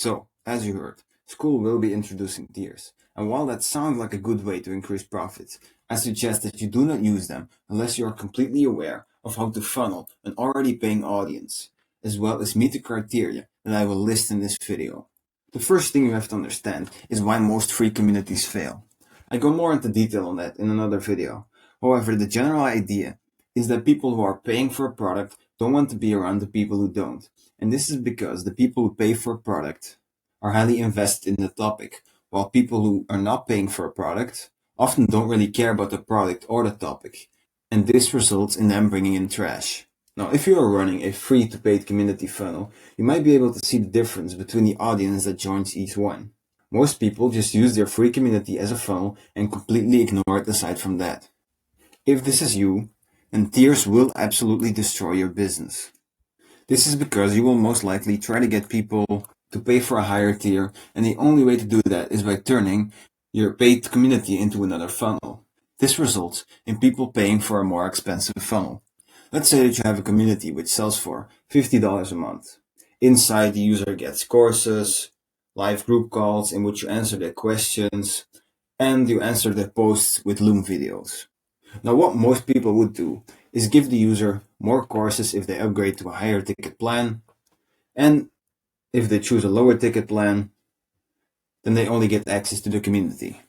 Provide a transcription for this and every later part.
So, as you heard, Skool will be introducing tiers. And while that sounds like a good way to increase profits, I suggest that you do not use them unless you are completely aware of how to funnel an already paying audience, as well as meet the criteria that I will list in this video. The first thing you have to understand is why most free communities fail. I go more into detail on that in another video. However, the general idea is that people who are paying for a product don't want to be around the people who don't. And this is because the people who pay for a product are highly invested in the topic, while people who are not paying for a product often don't really care about the product or the topic. And this results in them bringing in trash. Now, if you are running a free to paid community funnel, you might be able to see the difference between the audience that joins each one. Most people just use their free community as a funnel and completely ignore it aside from that. If this is you, then tiers will absolutely destroy your business. This is because you will most likely try to get people to pay for a higher tier, and the only way to do that is by turning your paid community into another funnel. This results in people paying for a more expensive funnel. Let's say that you have a community which sells for $50 a month. Inside, the user gets courses, live group calls in which you answer their questions, and you answer their posts with Loom videos. Now, what most people would do is give the user more courses if they upgrade to a higher ticket plan, and if they choose a lower ticket plan, then they only get access to the community.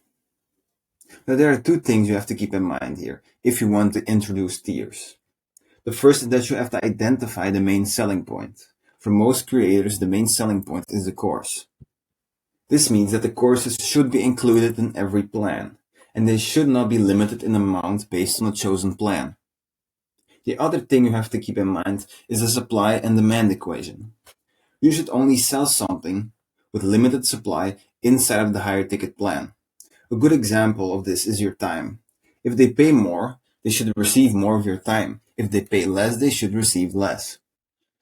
Now, there are two things you have to keep in mind here if you want to introduce tiers. The first is that you have to identify the main selling point. For most creators, the main selling point is the course. This means that the courses should be included in every plan, and they should not be limited in amount based on a chosen plan. The other thing you have to keep in mind is the supply and demand equation. You should only sell something with limited supply inside of the higher ticket plan. A good example of this is your time. If they pay more, they should receive more of your time. If they pay less, they should receive less.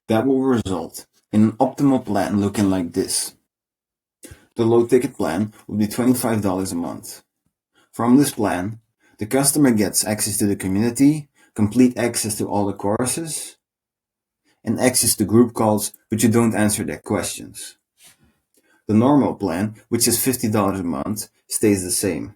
That will result in an optimal plan looking like this. The low ticket plan will be $25 a month. From this plan, the customer gets access to the community, complete access to all the courses, and access to group calls, but you don't answer their questions. The normal plan, which is $50 a month, stays the same.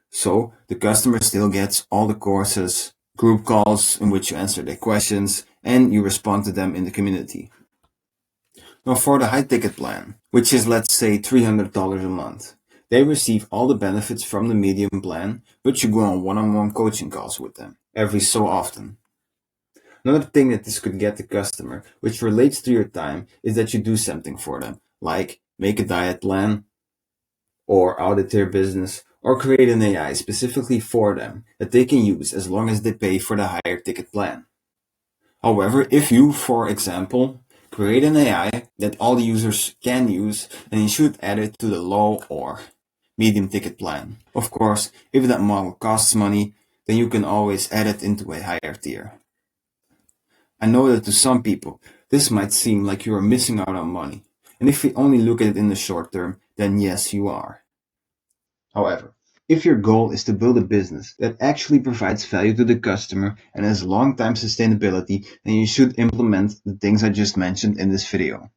So the customer still gets all the courses, group calls in which you answer their questions, and you respond to them in the community. Now for the high ticket plan, which is let's say $300 a month, they receive all the benefits from the medium plan, but you go on one-on-one coaching calls with them every so often. Another thing that this could get the customer, which relates to your time, is that you do something for them, like make a diet plan, or audit their business, or create an AI specifically for them that they can use as long as they pay for the higher ticket plan. However, if you, for example, create an AI that all the users can use, then you should add it to the low or medium ticket plan. Of course, if that model costs money, then you can always add it into a higher tier. I know that to some people, this might seem like you are missing out on money. And if you only look at it in the short term, then yes, you are. However, if your goal is to build a business that actually provides value to the customer and has long-term sustainability, then you should implement the things I just mentioned in this video.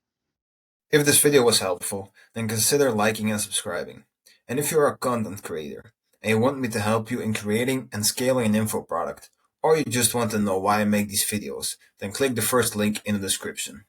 If this video was helpful, then consider liking and subscribing. And if you're a content creator and you want me to help you in creating and scaling an info product, or you just want to know why I make these videos, then click the first link in the description.